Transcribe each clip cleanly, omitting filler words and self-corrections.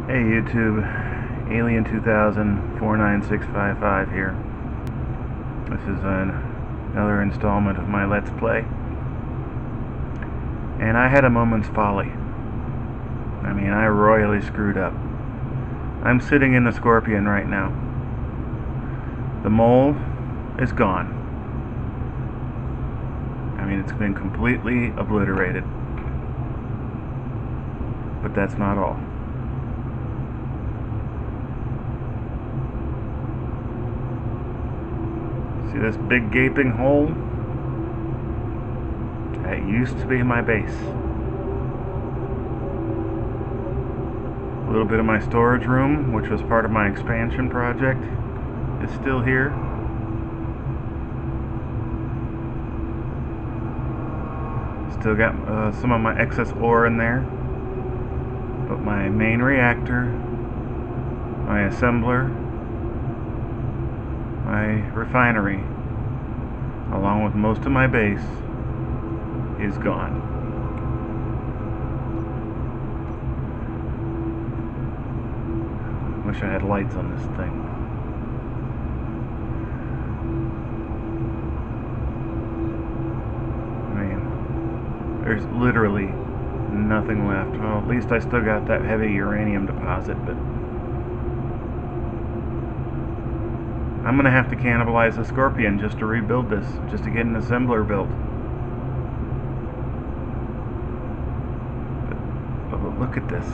Hey YouTube, Alien 2000 49655 here. This is another installment of my Let's Play. And I had a moment's folly. I mean, I royally screwed up. I'm sitting in the Scorpion right now. The mole is gone. I mean, it's been completely obliterated. But that's not all. See this big gaping hole? That used to be my base. A little bit of my storage room, which was part of my expansion project, is still here. Still got some of my excess ore in there. But my main reactor, my assembler, my refinery, along with most of my base, is gone. Wish I had lights on this thing. I mean, there's literally nothing left. Well, at least I still got that heavy uranium deposit, but I'm gonna have to cannibalize the Scorpion just to rebuild this, just to get an assembler built. But look at this.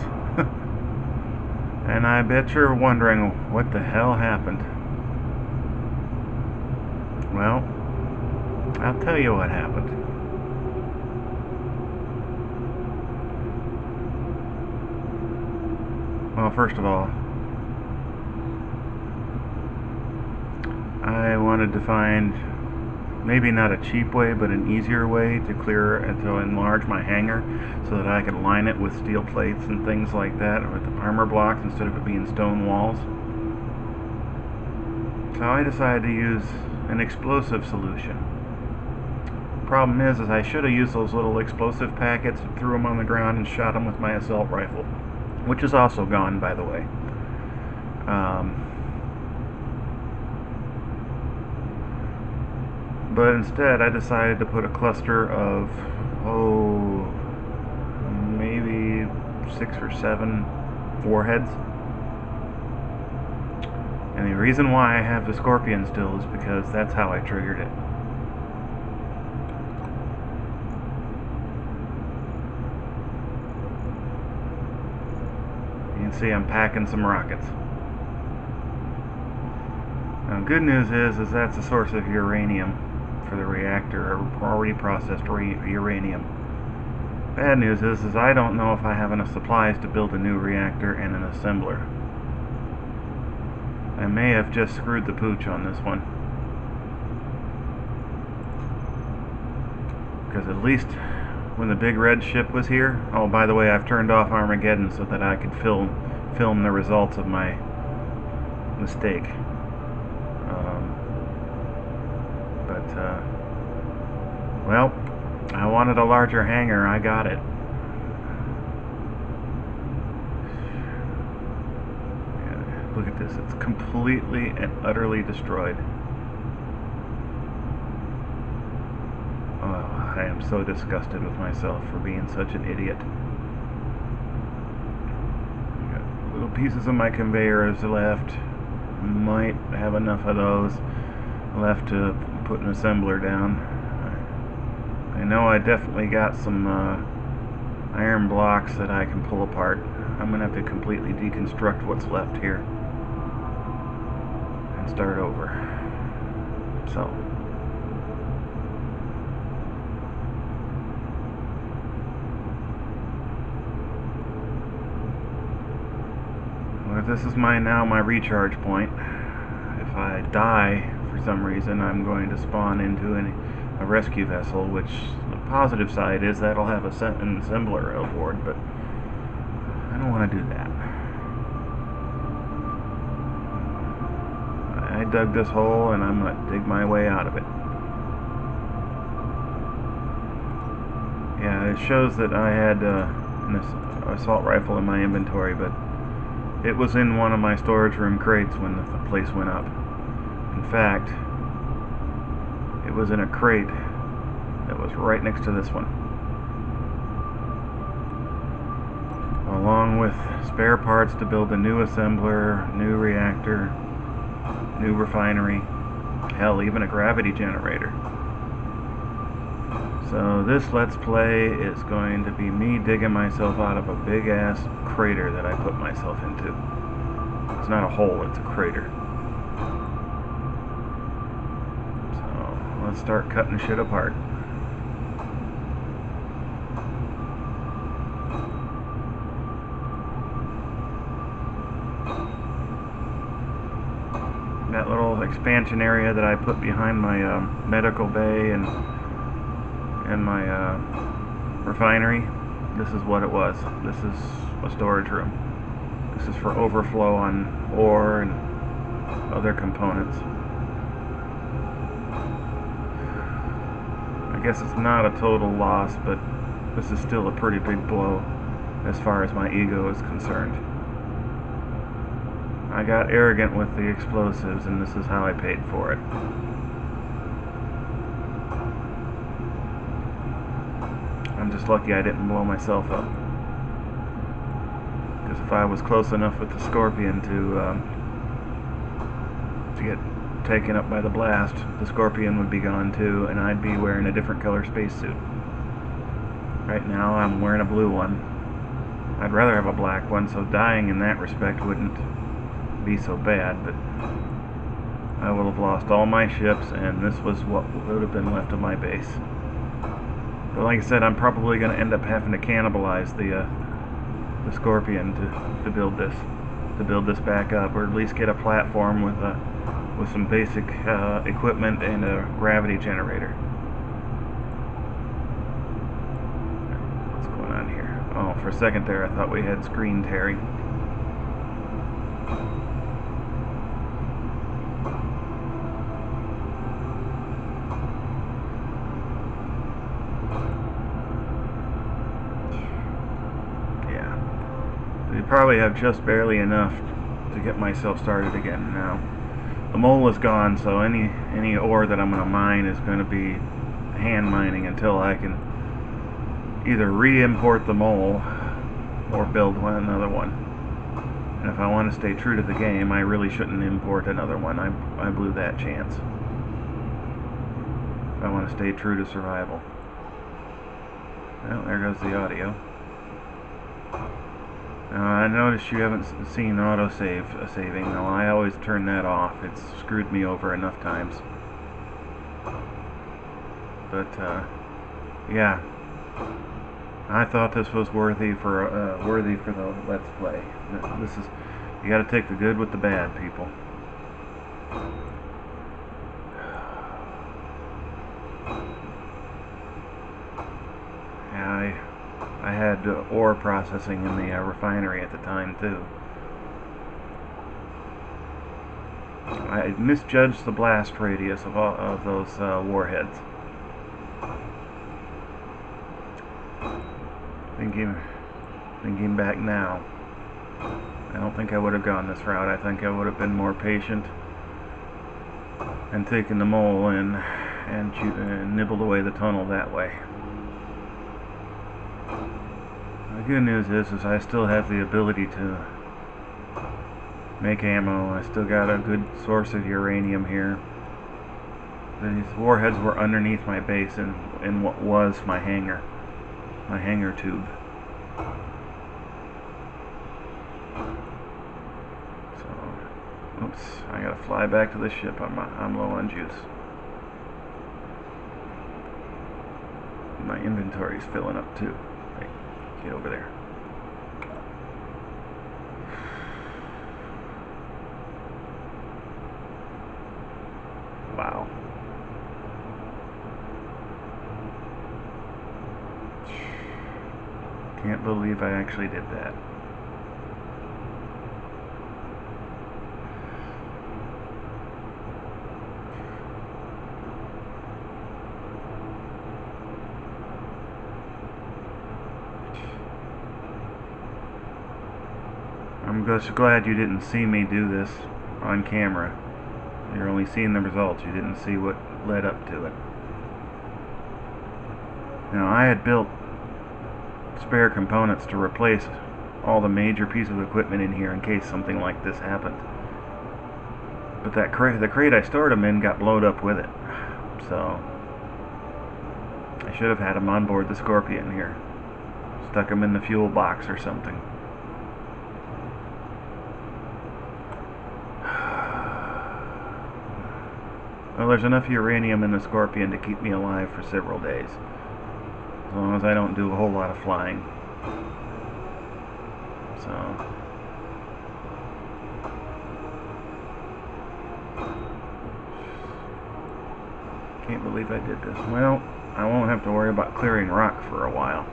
And I bet you're wondering what the hell happened. Well, I'll tell you what happened. Well, first of all, I wanted to find maybe not a cheap way, but an easier way to clear and to enlarge my hangar so that I could line it with steel plates and things like that, with armor blocks instead of it being stone walls. So I decided to use an explosive solution. Problem is I should have used those little explosive packets, threw them on the ground, and shot them with my assault rifle, which is also gone, by the way. But instead, I decided to put a cluster of, maybe 6 or 7 warheads. And the reason why I have the Scorpion still is because that's how I triggered it. You can see I'm packing some rockets. Now, good news is that's a source of uranium for the reactor, or already processed uranium. Bad news is I don't know if I have enough supplies to build a new reactor and an assembler. I may have just screwed the pooch on this one. Because at least when the big red ship was here, oh, by the way, I've turned off Armageddon so that I could film the results of my mistake. Well, I wanted a larger hangar, I got it. Yeah, look at this, it's completely and utterly destroyed. Oh, I am so disgusted with myself for being such an idiot. Got little pieces of my conveyors left. Might have enough of those left to put an assembler down. I know I definitely got some iron blocks that I can pull apart. I'm going to have to completely deconstruct what's left here and start over. So, well, this is my recharge point. If I die for some reason, I'm going to spawn into a rescue vessel, which the positive side is that'll have an assembler aboard, but I don't want to do that. I dug this hole and I'm going to dig my way out of it. Yeah, it shows that I had an assault rifle in my inventory, but It was in one of my storage room crates when the place went up. In fact, it was in a crate that was right next to this one, along with spare parts to build a new assembler, new reactor, new refinery, hell, even a gravity generator. So this Let's Play is going to be me digging myself out of a big ass crater that I put myself into. It's not a hole, it's a crater. So let's start cutting shit apart. That little expansion area that I put behind my medical bay and my refinery, this is what it was. This is a storage room. This is for overflow on ore and other components. I guess it's not a total loss, but this is still a pretty big blow as far as my ego is concerned. I got arrogant with the explosives, and this is how I paid for it. I'm just lucky I didn't blow myself up. Because if I was close enough with the Scorpion to get taken up by the blast, the Scorpion would be gone too, and I'd be wearing a different color spacesuit. Right now I'm wearing a blue one. I'd rather have a black one, so dying in that respect wouldn't be so bad, but I would have lost all my ships, and this was what would have been left of my base. But like I said, I'm probably going to end up having to cannibalize the Scorpion to build this back up, or at least get a platform with some basic equipment and a gravity generator. What's going on here? Oh, for a second there, I thought we had screen tearing. Probably have just barely enough to get myself started again now. The mole is gone, so any ore that I'm going to mine is going to be hand mining until I can either re-import the mole or build another one. And if I want to stay true to the game, I really shouldn't import another one. I blew that chance. If I want to stay true to survival. Well, there goes the audio. I noticed you haven't seen auto-saving, though. I always turn that off. It's screwed me over enough times. But, yeah. I thought this was worthy for the Let's Play. This is, you gotta take the good with the bad, people. Yeah, I had ore processing in the refinery at the time too. I misjudged the blast radius of those warheads. Thinking back now, I don't think I would have gone this route. I think I would have been more patient and taken the mole in and nibbled away the tunnel that way. The good news is I still have the ability to make ammo. I still got a good source of uranium here. These warheads were underneath my base in what was my hangar tube. So, oops, I gotta fly back to the ship. I'm low on juice. My inventory's filling up too. Hey, get over there. Wow. Can't believe I actually did that. I'm just glad you didn't see me do this on camera. You're only seeing the results. You didn't see what led up to it. Now, I had built spare components to replace all the major pieces of equipment in here in case something like this happened. But that the crate I stored them in got blown up with it. So I should have had them on board the Scorpion here. Stuck them in the fuel box or something. Well, there's enough uranium in the Scorpion to keep me alive for several days. As long as I don't do a whole lot of flying. So can't believe I did this. Well, I won't have to worry about clearing rock for a while.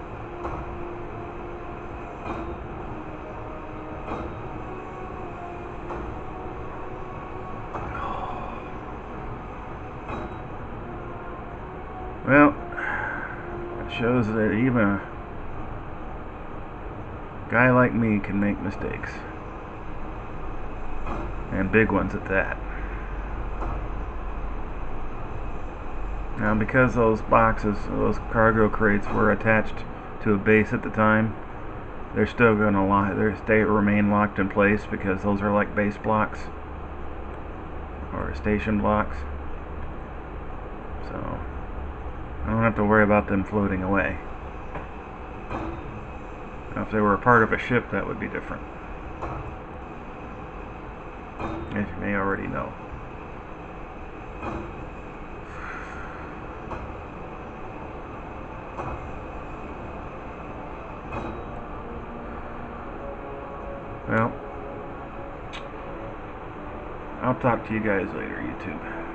Well, it shows that even a guy like me can make mistakes. And big ones at that. Now, because those boxes, those cargo crates were attached to a base at the time, they're still going to remain locked in place because those are like base blocks or station blocks. So I don't have to worry about them floating away. Now, if they were a part of a ship, that would be different, as you may already know. Well, I'll talk to you guys later, YouTube.